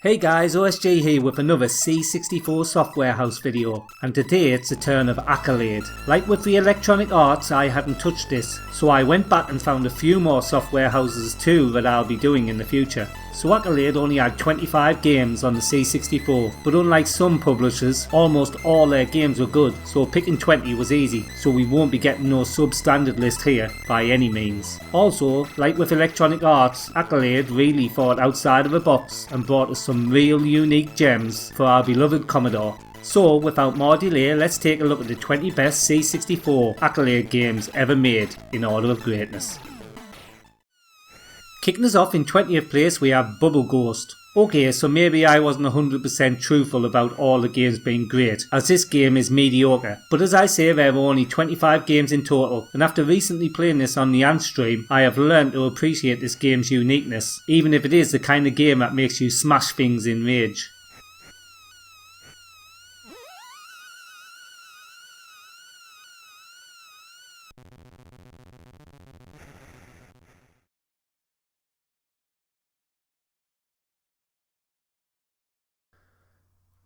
Hey guys, OSG here with another C64 software house video, and today it's the turn of Accolade. Like with the Electronic Arts, I hadn't touched this, so I went back and found a few more software houses too that I'll be doing in the future. So Accolade only had 25 games on the C64, but unlike some publishers, almost all their games were good, so picking 20 was easy, so we won't be getting no substandard list here by any means. Also, like with Electronic Arts, Accolade really thought outside of the box and brought us some real unique gems for our beloved Commodore. So without more delay, let's take a look at the 20 best C64 Accolade games ever made in order of greatness. Kicking us off in 20th place we have Bubble Ghost. Okay, so maybe I wasn't 100% truthful about all the games being great, as this game is mediocre. But as I say, there are only 25 games in total, and after recently playing this on the Ant stream, I have learned to appreciate this game's uniqueness, even if it is the kind of game that makes you smash things in rage.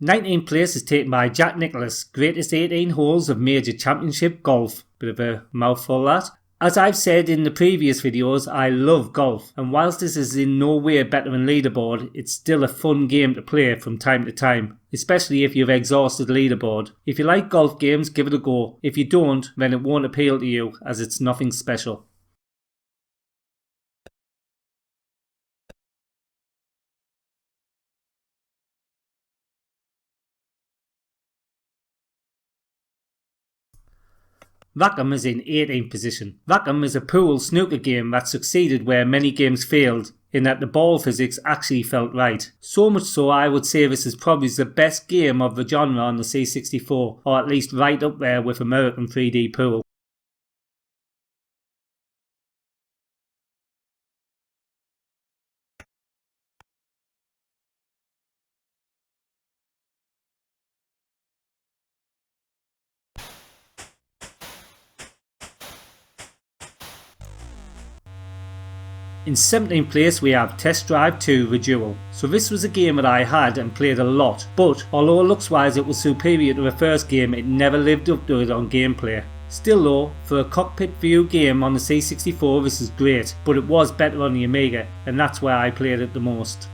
Nineteenth place is taken by Jack Nicklaus, greatest 18 holes of major championship golf. Bit of a mouthful that. As I've said in the previous videos, I love golf, and whilst this is in no way better than leaderboard, it's still a fun game to play from time to time, especially if you've exhausted leaderboard. If you like golf games, give it a go. If you don't, then it won't appeal to you, as it's nothing special. Rackham is in 18th position. Rackham is a pool snooker game that succeeded where many games failed, in that the ball physics actually felt right. So much so I would say this is probably the best game of the genre on the C64, or at least right up there with American 3D Pool. In 17th place we have Test Drive 2 The Duel. So this was a game that I had and played a lot, but although looks wise it was superior to the first game, it never lived up to it on gameplay. Still though, for a cockpit view game on the C64 this is great, but it was better on the Amiga, and that's where I played it the most.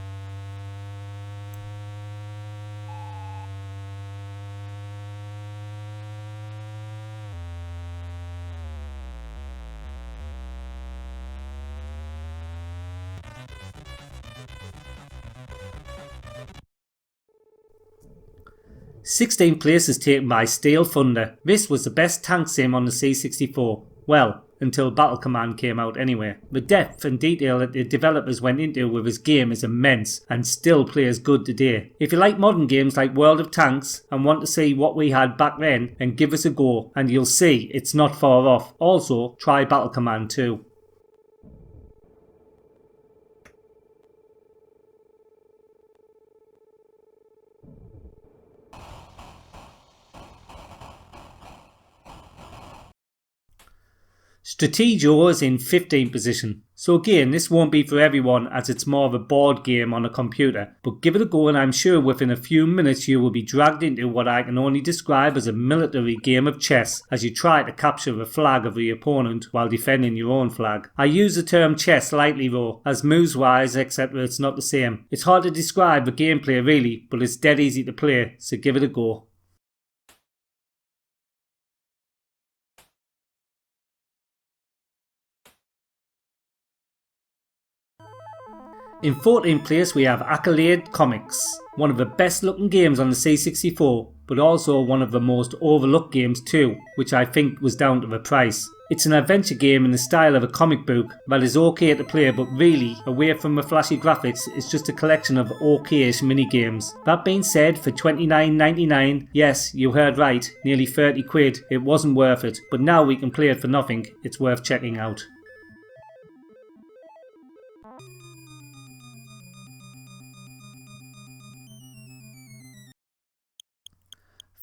Sixteenth place is taken by Steel Thunder. This was the best tank sim on the C64. Well, until Battle Command came out anyway. The depth and detail that the developers went into with this game is immense and still plays good today. If you like modern games like World of Tanks and want to see what we had back then, then give us a go and you'll see it's not far off. Also, try Battle Command too. Stratego is in 15th position. So again, this won't be for everyone as it's more of a board game on a computer, but give it a go and I'm sure within a few minutes you will be dragged into what I can only describe as a military game of chess as you try to capture the flag of the opponent while defending your own flag. I use the term chess lightly though, as moves wise etc it's not the same. It's hard to describe the gameplay really, but it's dead easy to play, so give it a go. In 14th place we have Accolade Comics, one of the best looking games on the C64, but also one of the most overlooked games too, which I think was down to the price. It's an adventure game in the style of a comic book that is okay to play, but really, away from the flashy graphics, it's just a collection of okayish mini-games. That being said, for $29.99, yes, you heard right, nearly 30 quid, it wasn't worth it, but now we can play it for nothing, it's worth checking out.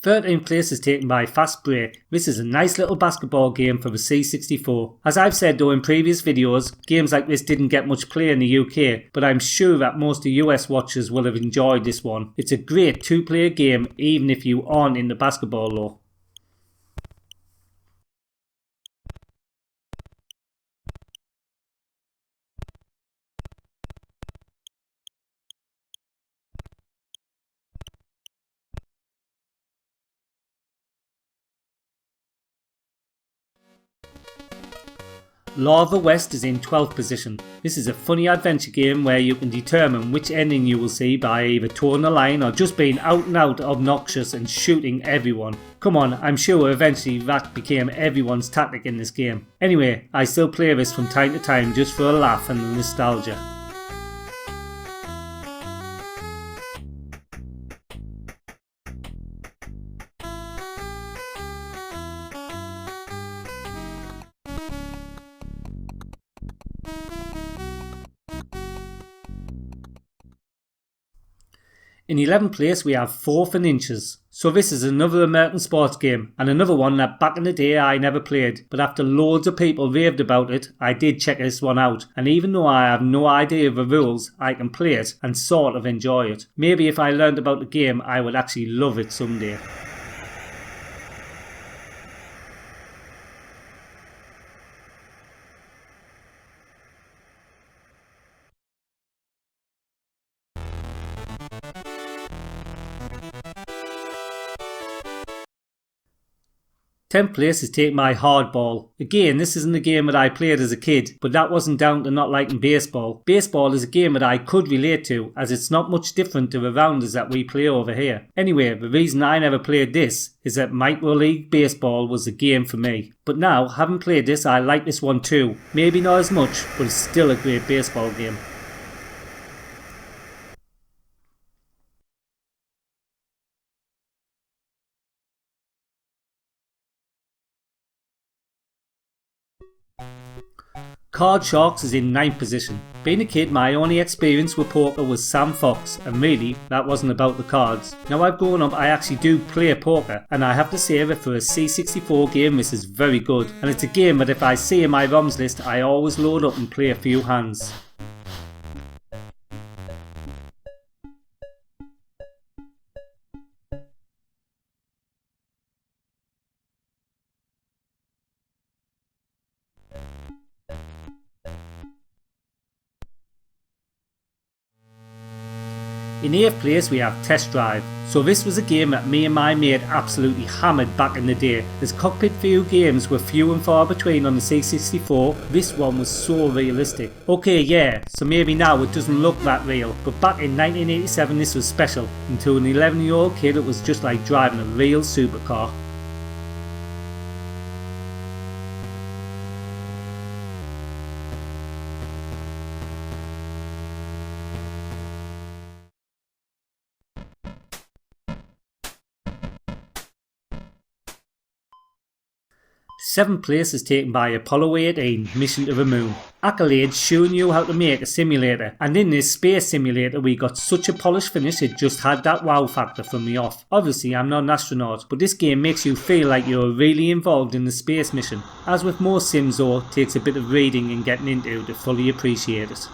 13th place is taken by Fast Break. This is a nice little basketball game for the C64. As I've said though in previous videos, games like this didn't get much play in the UK, but I'm sure that most of US watchers will have enjoyed this one. It's a great 2-player game even if you aren't into basketball though. Lava West is in 12th position. This is a funny adventure game where you can determine which ending you will see by either toeing the line or just being out and out obnoxious and shooting everyone. Come on, I'm sure eventually that became everyone's tactic in this game. Anyway, I still play this from time to time just for a laugh and the nostalgia. In 11th place we have 4th and Inches. So this is another American sports game and another one that back in the day I never played, but after loads of people raved about it, I did check this one out, and even though I have no idea of the rules, I can play it and sort of enjoy it. Maybe if I learned about the game I would actually love it someday. Tenth place is taken by Hardball. Again, this isn't a game that I played as a kid, but that wasn't down to not liking baseball. Baseball is a game that I could relate to, as it's not much different to the rounders that we play over here. Anyway, the reason I never played this is that Micro League Baseball was the game for me. But now, having played this, I like this one too. Maybe not as much, but it's still a great baseball game. Card Sharks is in 9th position. Being a kid, my only experience with poker was Sam Fox, and really, that wasn't about the cards. Now I've grown up, I actually do play poker, and I have to say that for a C64 game this is very good, and it's a game that if I see in my ROMs list, I always load up and play a few hands. In 8th place we have Test Drive. So this was a game that me and my mate absolutely hammered back in the day. As cockpit view games were few and far between on the C64, this one was so realistic. Okay, yeah, so maybe now it doesn't look that real, but back in 1987 this was special, and to an 11-year-old kid it was just like driving a real supercar. Seventh place is taken by Apollo 18 Mission to the Moon. Accolade showing you how to make a simulator, and in this space simulator we got such a polished finish it just had that wow factor from the off. Obviously I'm not an astronaut, but this game makes you feel like you're really involved in the space mission. As with most sims though, it takes a bit of reading and getting into to fully appreciate it.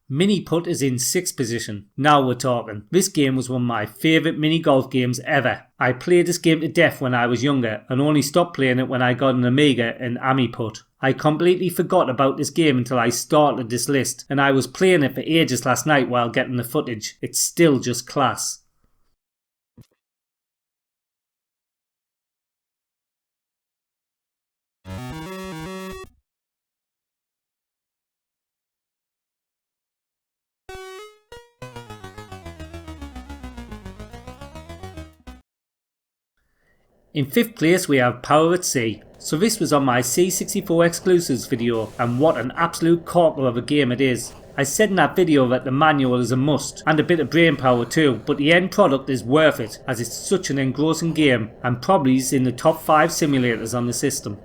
Mini-Putt is in 6th position. Now we're talking. This game was one of my favourite mini golf games ever. I played this game to death when I was younger and only stopped playing it when I got an Amiga and Ami-Putt. I completely forgot about this game until I started this list, and I was playing it for ages last night while getting the footage. It's still just class. In 5th place we have Power at Sea. So this was on my C64 exclusives video, and what an absolute corker of a game it is. I said in that video that the manual is a must, and a bit of brain power too, but the end product is worth it as it's such an engrossing game and probably is in the top 5 simulators on the system.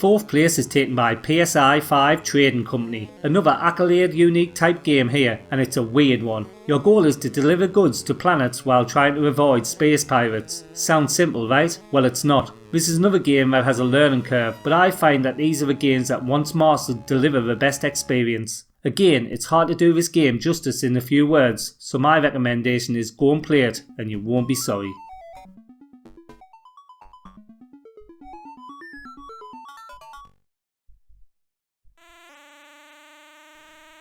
Fourth place is taken by PSI 5 Trading Company, another Accolade unique type game here, and it's a weird one. Your goal is to deliver goods to planets while trying to avoid space pirates. Sounds simple, right? Well, it's not. This is another game that has a learning curve, but I find that these are the games that once mastered deliver the best experience. Again, it's hard to do this game justice in a few words, so my recommendation is go and play it and you won't be sorry.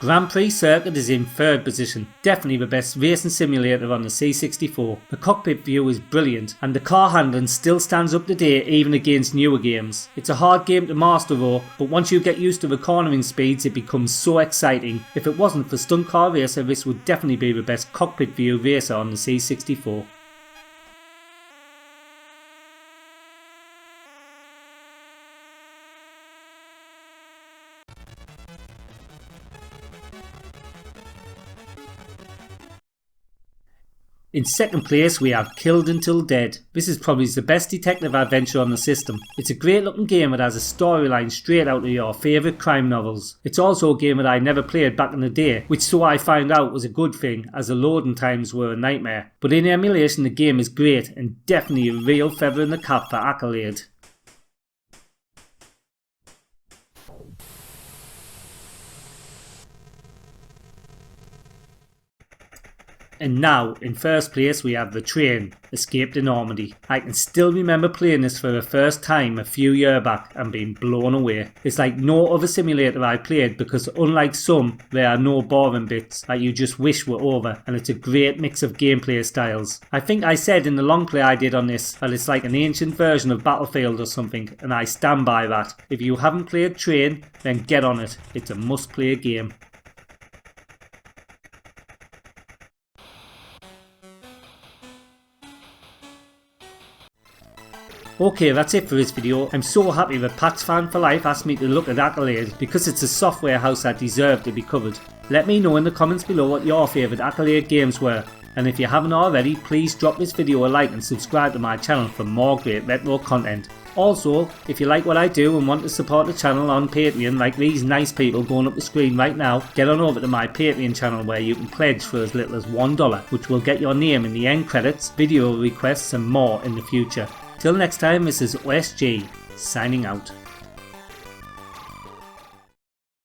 Grand Prix Circuit is in 3rd position, definitely the best racing simulator on the C64. The cockpit view is brilliant and the car handling still stands up to date even against newer games. It's a hard game to master though, but once you get used to the cornering speeds it becomes so exciting. If it wasn't for Stunt Car Racer, this would definitely be the best cockpit view racer on the C64. In 2nd place we have Killed Until Dead. This is probably the best detective adventure on the system. It's a great looking game that has a storyline straight out of your favourite crime novels. It's also a game that I never played back in the day, which so I found out was a good thing as the loading times were a nightmare. But in emulation the game is great and definitely a real feather in the cap for Accolade. And now, in 1st place we have The Train, Escape to Normandy. I can still remember playing this for the first time a few years back and being blown away. It's like no other simulator I played because unlike some, there are no boring bits that you just wish were over, and it's a great mix of gameplay styles. I think I said in the long play I did on this that it's like an ancient version of Battlefield or something, and I stand by that. If you haven't played Train, then get on it. It's a must play game. Okay, that's it for this video. I'm so happy that Pat's Fan for Life asked me to look at Accolade because it's a software house that deserved to be covered. Let me know in the comments below what your favourite Accolade games were, and if you haven't already, please drop this video a like and subscribe to my channel for more great retro content. Also, if you like what I do and want to support the channel on Patreon like these nice people going up the screen right now, get on over to my Patreon channel where you can pledge for as little as $1, which will get your name in the end credits, video requests and more in the future. Till next time, this is OSG, signing out.